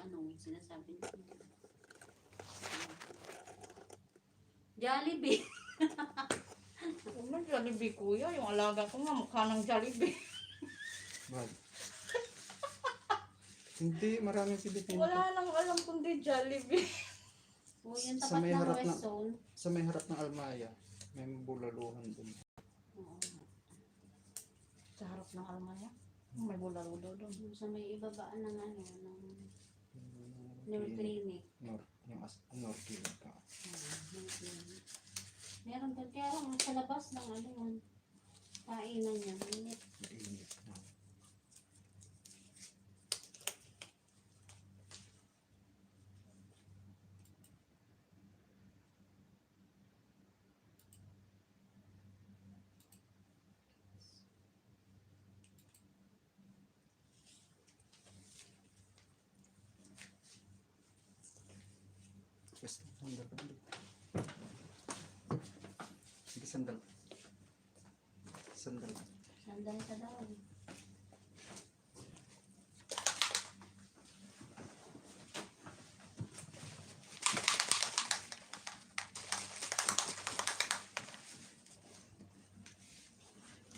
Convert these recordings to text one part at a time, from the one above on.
ano, sinasabi niya. Jollibee. Huwag na Jollibee, kuya. Yung alaga ko nga mukha ng Jollibee. Bakit? Hindi, maraming Pilipino. Wala nang alam kundi Jollibee. O, yung Sa tapat may ng harap West na- Zone. Sa may harap ng Almaya, may bulaluhan dun. Oo. Sa harap ng Almaya. May bulalo doon. Yung sa may ibabaan ng ano, ng New Clinic. Clinic. Nor Clinic. New Clinic. Meron doon, kaya lang sa labas ng ano yun, kainan niya, minit. Mainit na. Basta, sandal. Sige, sandal. Sandal. Sandal ka daw.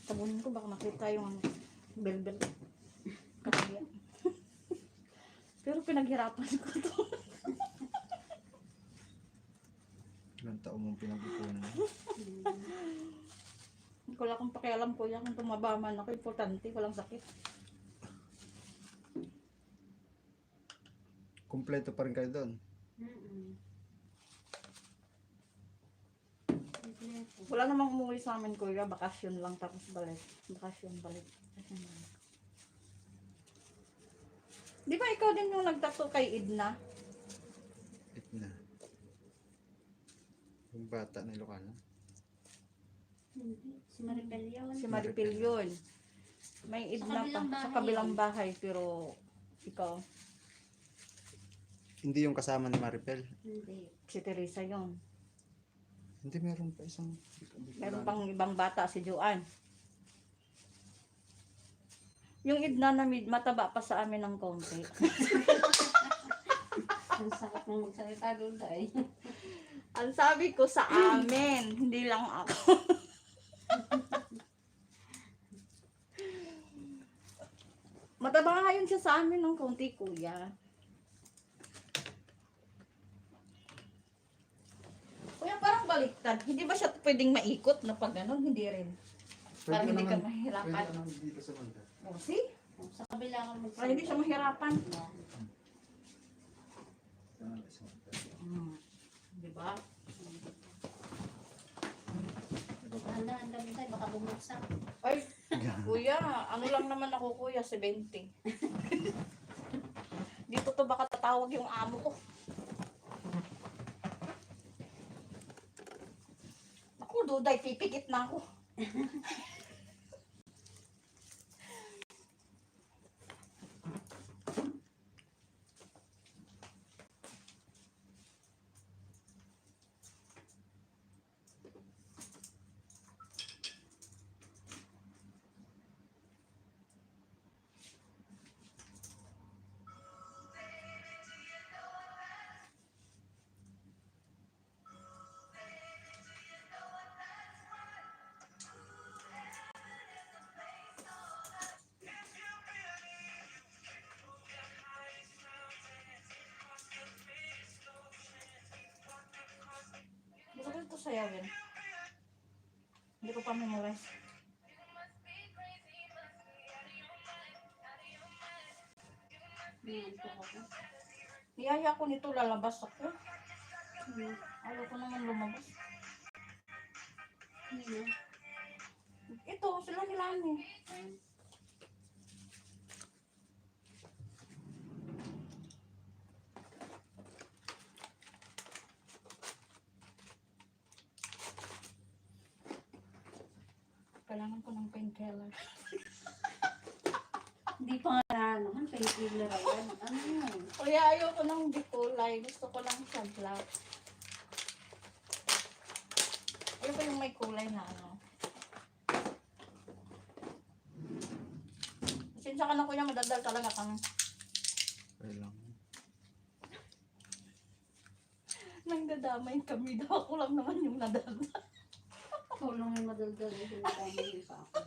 Tabunin ko baka makita yung bel-bel. Kaya. Pero pinaghirapan ko to. Ilang taon mong pinag-ipunan. Wala akong pakialam kuya kung tumaba man ako. Importante, walang sakit. Kompleto pa rin kayo doon. Kompleto. Wala namang umuwi sa amin kuya. Bakasyon lang tapos balik. Bakasyon, balik. Bakasyon, balik. Di ba ikaw din yung nagtato kay Idna? Itna. Yung bata na Ilocano. Hindi. Si Maribel yun. Si Maripil yun. May Idna pa. kabilang Sa bahay kabilang yun. bahay. Pero ikaw, Hindi yung kasama ni Maripel. Hindi. si Teresa yun. Hindi, meron pa isang... Meron pang ibang bata, si Joanne. Yung Idna na mataba pa sa amin ng konti. Ang sakit mong magsalita doon dahil. Ang sabi ko sa amin, hindi lang ako. Mataba nga yun siya sa amin ng konti, kuya. Kuya, parang baliktad. Hindi ba siya pwedeng maikot na pag ganun? Hindi rin. Parang hindi ka mahirapan. Pwede naman dito sa banda. O, see? Sa kabila ka magsalita. Para hindi siya mahirapan. Di ba? Handa-handa mo tayo, baka bumagsak. Ay, kuya, ano lang naman ako kuya, 70. Dito to baka tatawag yung amo ko. Ako, duday, pipikit na ako. Gusto ko ito sayawin. Hindi ko pa memorize. Ngayon po ako. Iyaya ko nito, lalabas ako. Ayaw ko naman lumabas. Ngayon. Ito, sila nila ni. Kailangan ko ng painkiller. Hindi pa nga naman, painkiller yan. Ano yun? Kuya, ayaw ko ng bikulay. Gusto ko lang siya black. Ayaw ko yung may kulay na ano. Pasensya ka na kuya, madaldal talaga kami. Okay lang. Nangdadamay kami daw. Ako lang naman yung nadala. Ikaw lang yung madaldal. Dinadamay pa ako.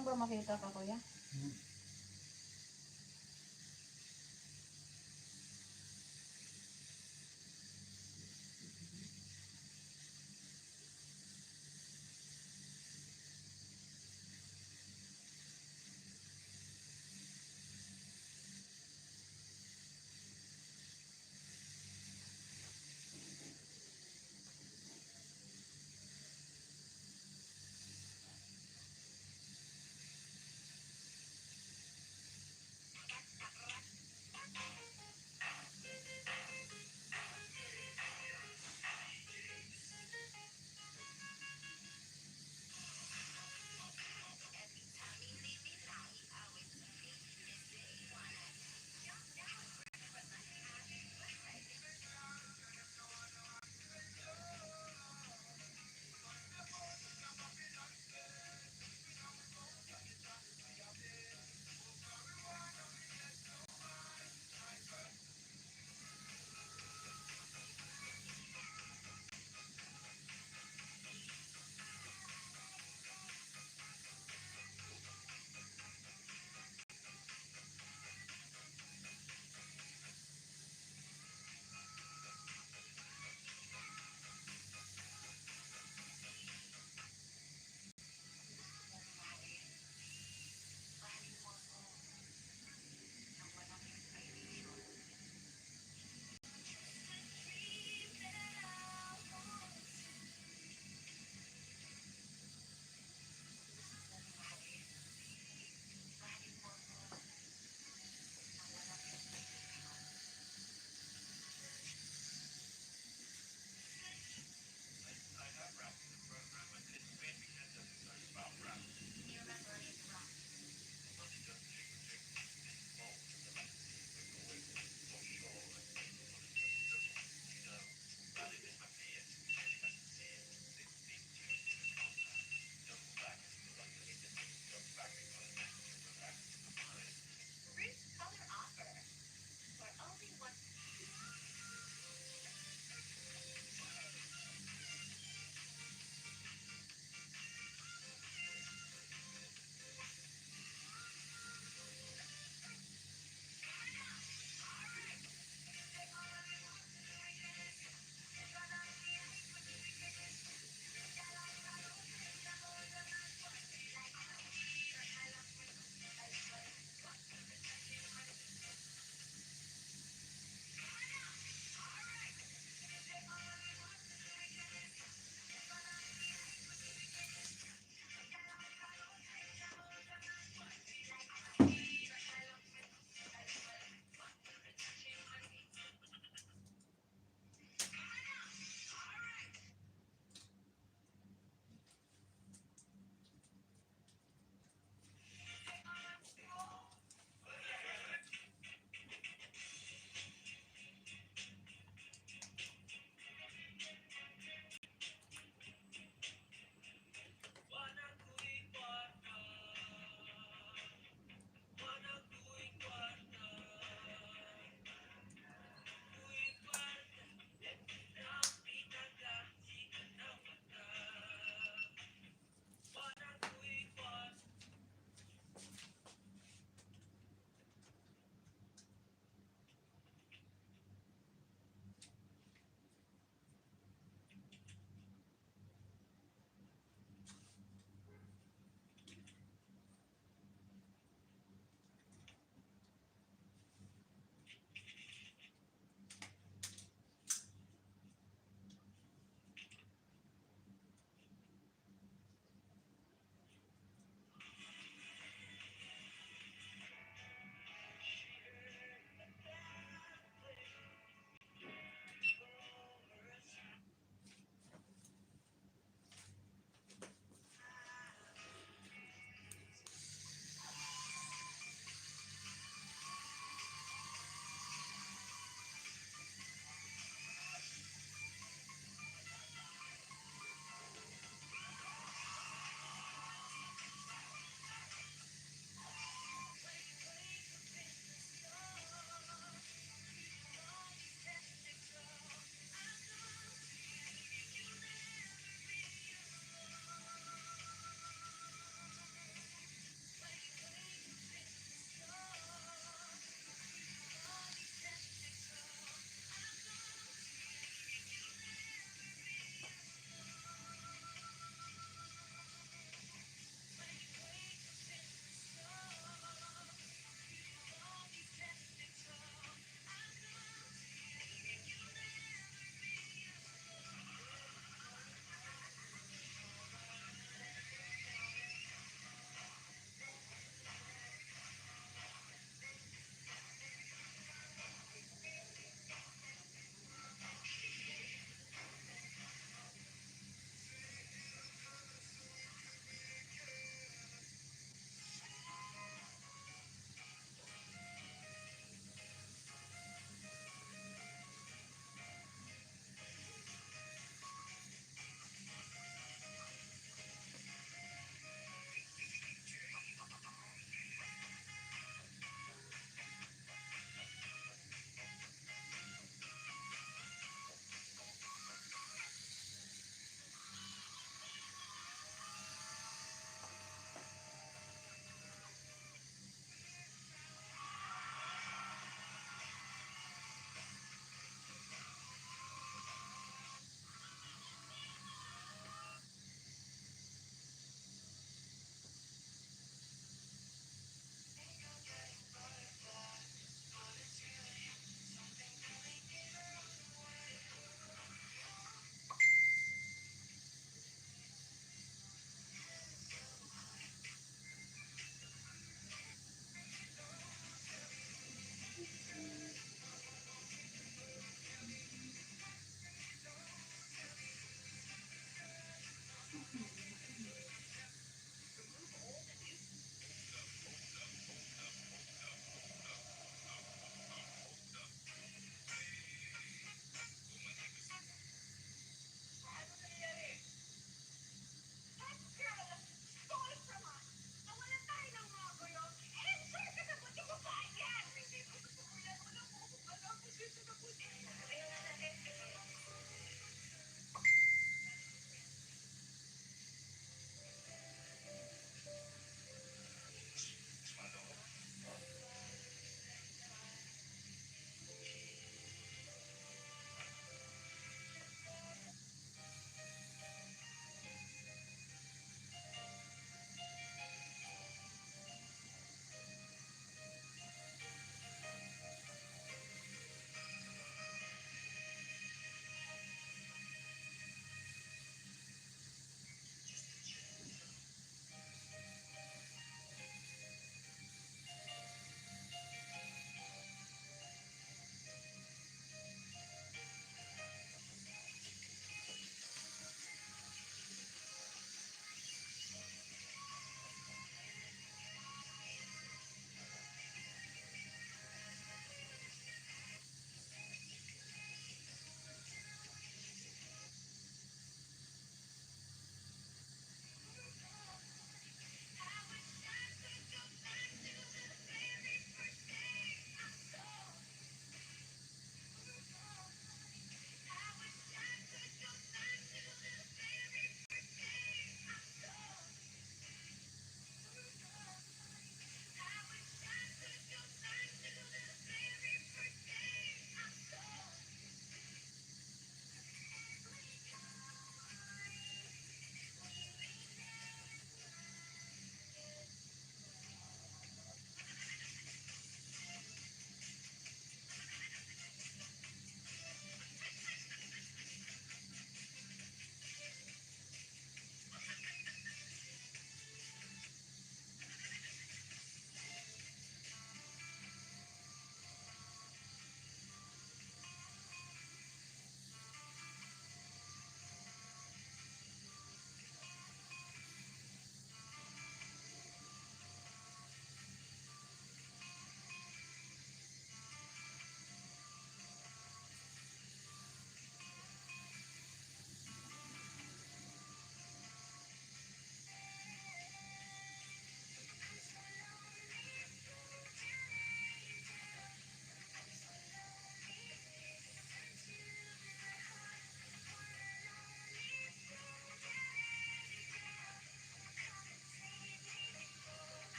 lang ba makita ka, kuya?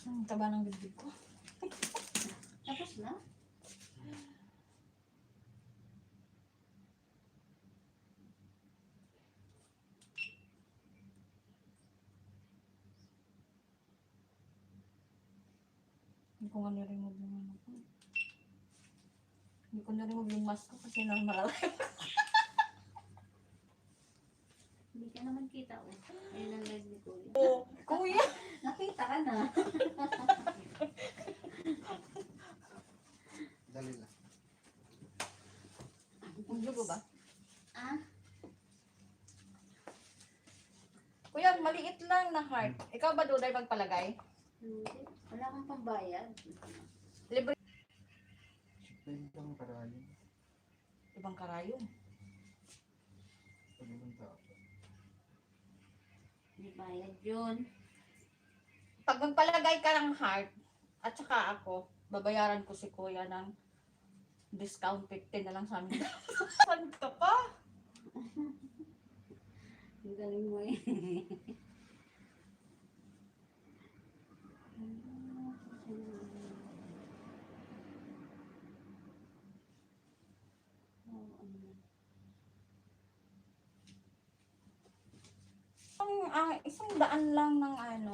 Ang taba ng bibig ko. Tapos na? Hindi ko nga niremove yung ano ko. Hindi ko niremove yung mask ko kasi marami. Hindi ka naman kita, oh. Ayun ang live ni Kuya. Oh, kuya! Nakita ka na. Dali lang. Ang dugo ba? Ah? Kuya, maliit lang na heart. Ikaw ba Duday magpalagay? Hindi. Wala kang pambayad. Libre. Siyempre lang karayo. Ibang karayong. Pag ibang tao. May bayad yun. Pag magpalagay ka ng heart, at saka ako, babayaran ko si kuya ng discount 50 na lang sa amin. Saan ka pa? Ang galing mo eh. Isang daan lang ng ano.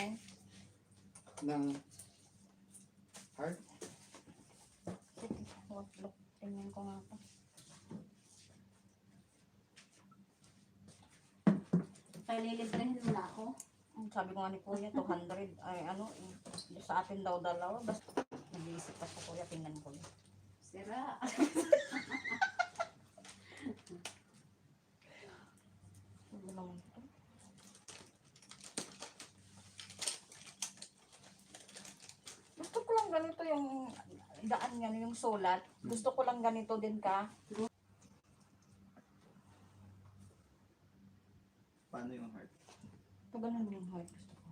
Ng heart? Sige, wag, look. Tingnan ko nga pa. Kaya lilibrehin mo na ako. Ang sabi ko nga ni kuya, 200. Ay ano, sa atin daw dalawa. Basta nag-iisip pa sa kuya, tingnan ko. Sira. Ano naman ito? Gusto ko lang ganito yung daan nga, yung sulat. Gusto ko lang ganito din ka. Paano yung heart? Ito ganun yung heart gusto ko.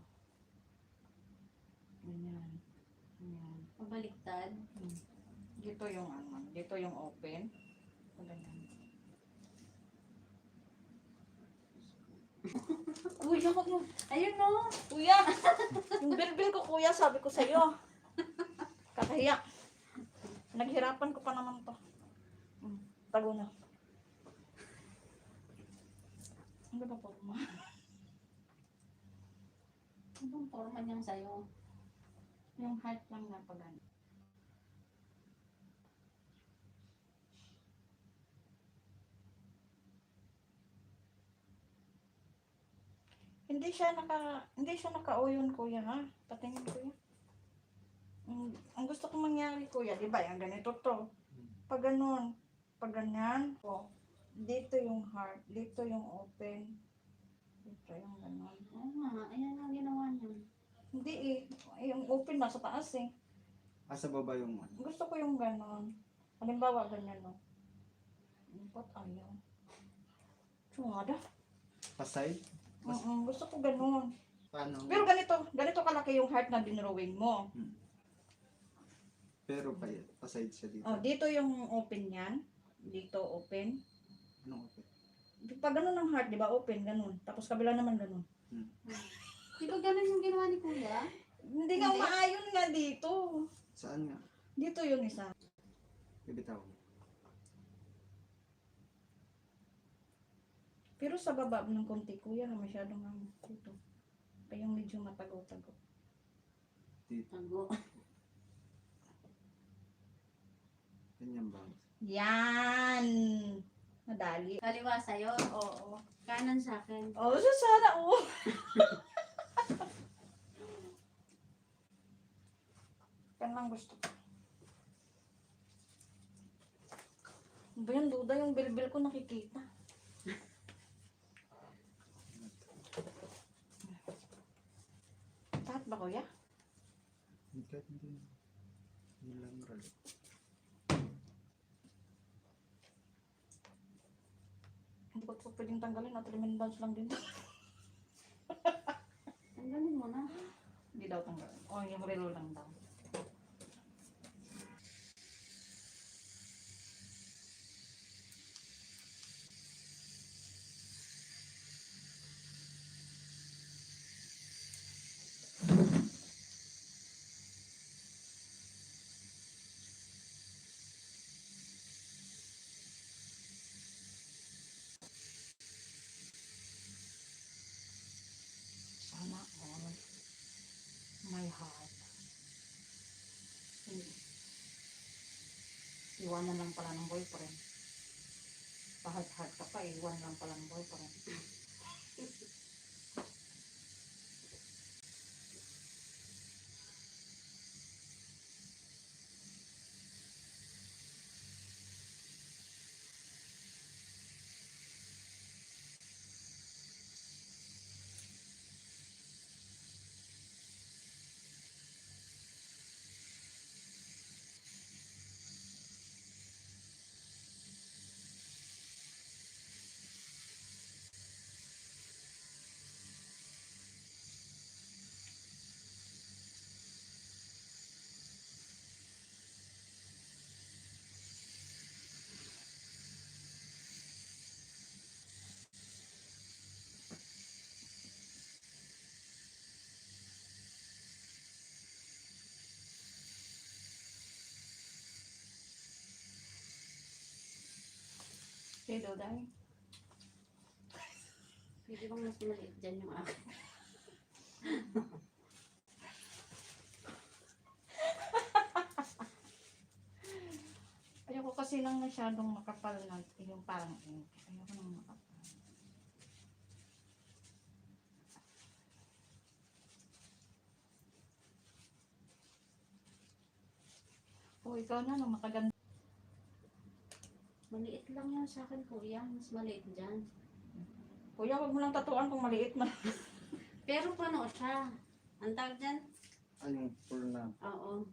Ganyan. Ganyan. Pabaliktad. Dito yung ano, dito yung open. Ito ganyan. Kuya, wag mo. Ayun no. Kuya! Yung bilbil ko kuya, sabi ko sa'yo. Kakahiya. Naghirapan ko pa naman to. Tago na. Ano ba po mo? Anong forma niyang sa'yo? Yung heart lang na pag ano. Hindi siya nakauyon kuya ha. Patingin kuya. Ang gusto ko mangyari kuya, di ba? Yung ganito to. Pag ganun, pag ganyan, oh, dito yung heart, dito yung open. Dito yung ganun. Oo nga, ayan ang ginawa niya. Hindi eh, yung open nasa taas eh. Sa baba yung ano? Gusto ko yung ganun. Halimbawa ganyan no. Ba't ayaw? Sumada. Pa-side? Gusto ko ganun. Paano? Pero ganito kalaki yung heart na dinrawing mo. Pero pa-side siya dito. Oh, dito yung open yan. Dito open. Anong okay? Pag ganun ang heart, di ba open, ganun. Tapos kabila naman ganun. Di ba ganun yung ginawa ni Kuya? Hindi nga maayon nga dito. Saan nga? Dito yung isa. Bibitaw. Pero sa baba ng konti, kuya, masyadong ang dito. Kaya yung medyo matago-tago. Tago. Ganyan ba? Yan! Madali. Kaliwa sa'yo. Oo. Kanan sa akin. Oh, sana oh. Yan lang gusto ko. Ano ba yan, duda? Yung bilbil ko nakikita. Tahat ba, kuya? Hindi. Hindi lang rin. Hindi ko ito pwedeng tanggalin at remembrance lang din. Tanggalin mo na. Hindi daw tanggalin. O, yung relo lang daw. Iwanan lang pala ng boyfriend. Pahard-hard ka pa, iwan lang pala ng boyfriend. Sido dahil. Pwede bang mas maliit dyan yung akin? Ayoko kasi nang masyadong makapal na yung parang ink. Ayoko nang makapal. O ikaw na nang makaganda. Maliit lang yan sa akin, kuya. Mas maliit dyan. Kuya, wag mo lang tatuan kung maliit na. Pero paano siya? Ang tawag dyan? Ay, yung full na. Oo.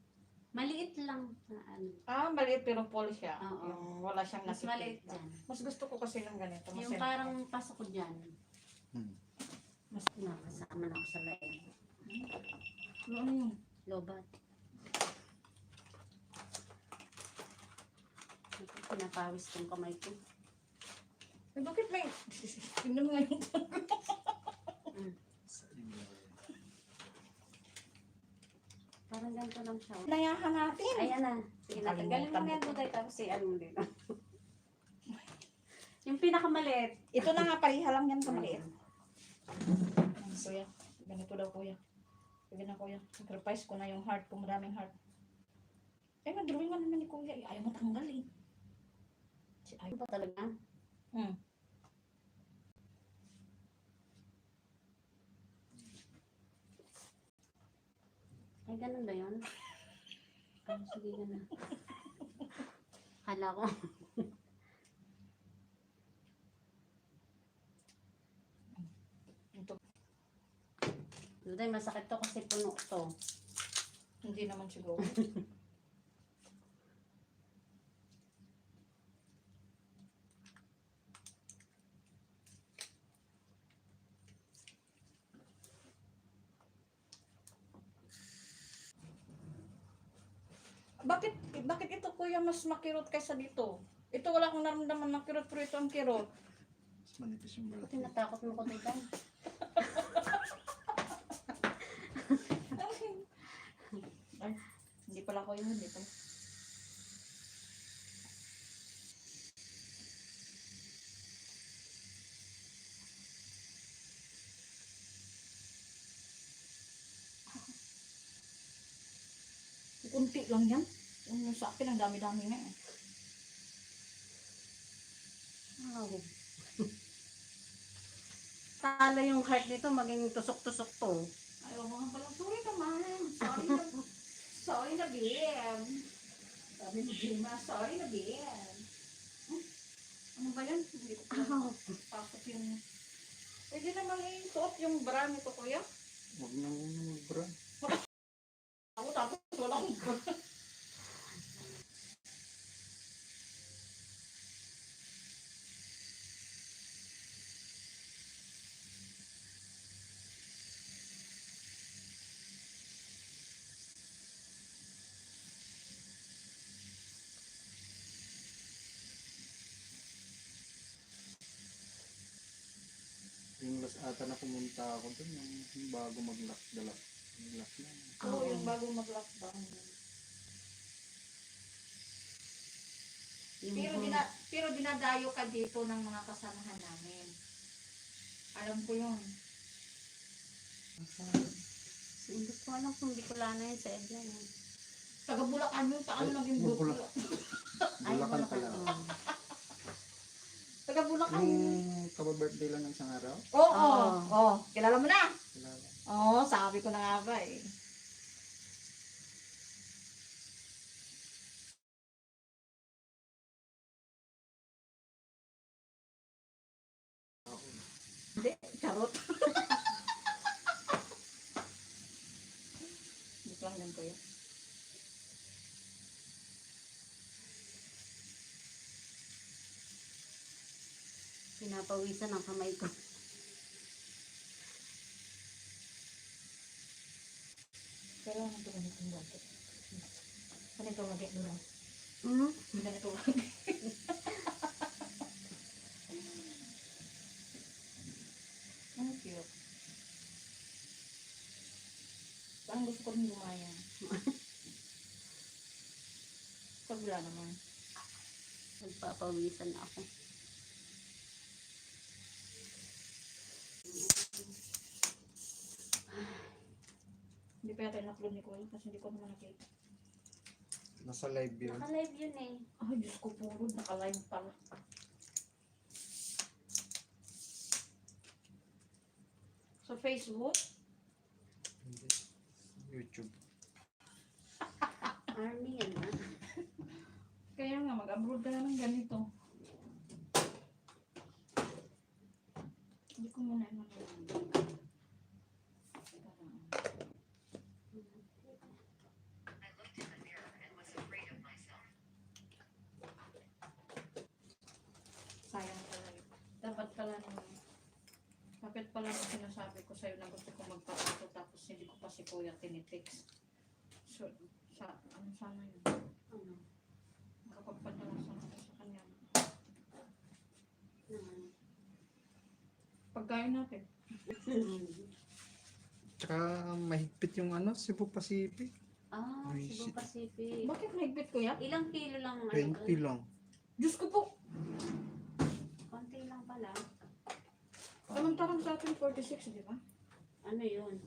Maliit lang na ano. Ah, maliit pero full siya. Oo. Yung wala siyang Mas nakikita. maliit dyan. Mas gusto ko kasi ng ganito. Yung Mas parang pasok ko dyan. Hmm. Mas Nakasama na ako sa laing. ano yun? Lobat. Pinapawis tong kamay ko. Eh, bakit may... Tingnan mo nga yung... Parang ganito lang siya. Nayahan natin. Ayan na. Sige na. Tanggalin mo na yan doon tapos ano mo dito. Yung pinakamaliit. Ito na nga, pareha lang yan kamaliit. Kuya, ganito daw kuya. Sige na kuya, sacrifice ko na yung heart ko, maraming heart. Eh, mag-drawing naman ni kuya. Ayaw mo tanggalin. Ano ba talaga? Ay, ganun ba yun? Ay, sige ka na. Kala ko. Ito, Duday, masakit to kasi puno to. hindi naman siguro. Bakit bakit ito kuya mas makirot kaysa dito? Ito wala akong naramdaman na kirot pero ito ang kirot. Mas manipis yung balat. Buti natakot mo ko dito. Ay, hindi pala ko yun dito. Kunti lang yan. Yung sa akin, ang dami-dami nga eh. Wow. Tala yung heart nito, maging tusok-tusok to. Ayaw mo nga pala, sorry naman. Sorry na, sorry na, babe. Sabi ni Jima, sorry na, babe. Ano ba yan? Hindi ko pala pasok yung... Pwede naman i-suot yung bra nito, kuya. Huwag na muna mag-bra. Ako tapos wala akong bra. Yung last ata na pumunta ako dun, yung bago mag-lock the lock. Lock na. Oo, yung bago mag-lockdown. Pero dinadayo ka dito ng mga kasamahan namin. Alam ko yun. Hindi ko alam kung Bicolana yun sa Edna. Taga Bulacan yun, paano Ay, naging Bulacan. Bulacan? Hindi lang ng isang araw. Oo. Oh, kilala mo na? Kilala. Oo, sabi ko na nga ba eh. Hindi, charot. Hindi lang din ko yun. Pinapawisan ang kamay ko. Kailangan ito ganitong lagi. Ganito lagi doon. Hmm? Ganito lagi. Ang cute. Parang gusto ko rin lumayan. Pagla naman. Nagpapawisan ako. Hindi pa yata in-upload ni Kuya kasi hindi ko naman nakita. Nasa live yun. Naka-live yun eh. Ay, Diyos ko po, naka-live pala. Sa Facebook? Hindi. YouTube. Army yan ah. Kaya nga, mag-upload ka na ng ganito. Hindi ko muna ano. Sayang pala yun. Dapat pala naman. Bakit pala nung sinasabi ko sa'yo na gusto ko magpapito tapos hindi ko pa si Kuya tinitext. So, ano sana yun? Ano? Makapagpadala sana ako sa kanya. Naman. Pagkain natin. Tsaka mahigpit yung ano, Cebu Pacific. Ah, Ay, Cebu shit. Pacific. Bakit mahigpit Kuya? Ilang kilo lang ang 20 lang. Diyos ko po! Konti lang pala. Samantarang sa atin 46, di ba? Ano yun?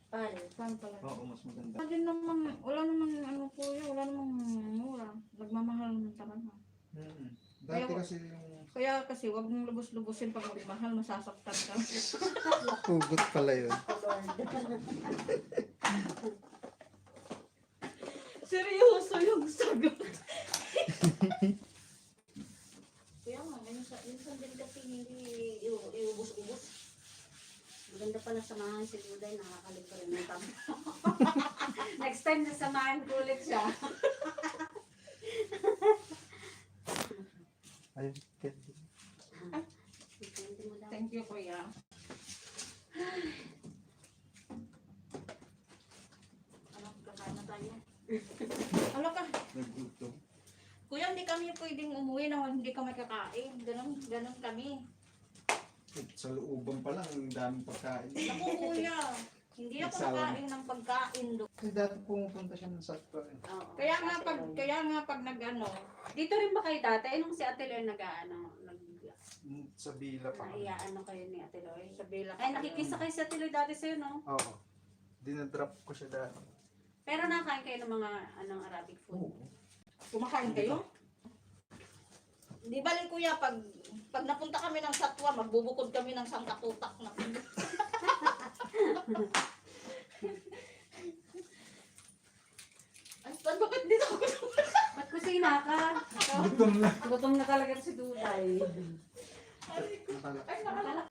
Pal. Saan pala? Oo, mas maganda. Wala din naman, wala naman ano Kuya, wala namang mura. Nagmamahal ng talaga. Mm. Dati Kaya- kasi yung Kaya kasi wag mong lubos-lubosin pag magmahal, masasaktan ka. hugot pala yun. Seryoso yung sagot. Kaya nga, minsan din kasi hindi iubos-ubos. Maganda pala samahan si Buday. Nakakalig pa rin ng tama. Next time na samahan ko ulit siya. Ayun, candy. Hindi mo daw. Thank you, Kuya. Ano, kakain na tayo. Ano ka? Naggutom. Kuya, hindi kami pwedeng umuwi na hindi kami kakain. Ganon kami. Sa looban pa lang, ang daming pagkain. Naku, Kuya. Hindi ako nakain ng pagkain doon. Kasi dati pumupunta siya ng Satwa eh. Oo. Kaya nga pag nag-ano, Dito rin ba kayo dati? Nung si Ate Loy nag-ano, Sa Bila pa. naiyaano kayo ni Ate Loy? sa Bila. Ay, nakikisa kayo si Ate Loy dati sa'yo, no? Oo. Dinadrop ko siya dati. Pero nakain kayo ng mga anong Arabic food? Oo. Kumakain kayo? Di bali Kuya, pag napunta kami ng Satwa, magbubukod kami ng sangkatutak na. Ay, bakit dito ako? Ba't kusina ka? Gutom na. Gutom na talaga si Duday. Nakala- Ay, nakala.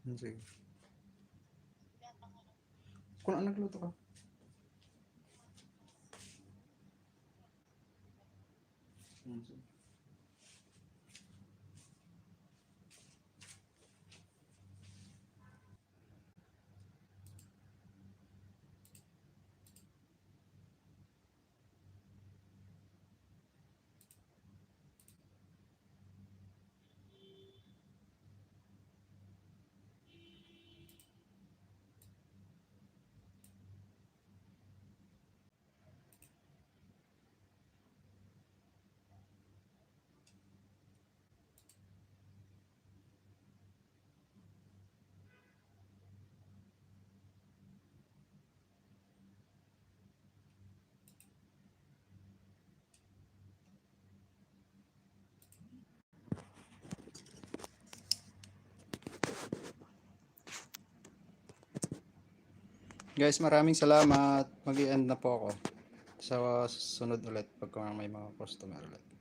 Sige. Kung ano nagluto ka? Sige. Guys, maraming salamat. Mag-i-end na po ako. Sa susunod ulit pagka may mga customer ulit.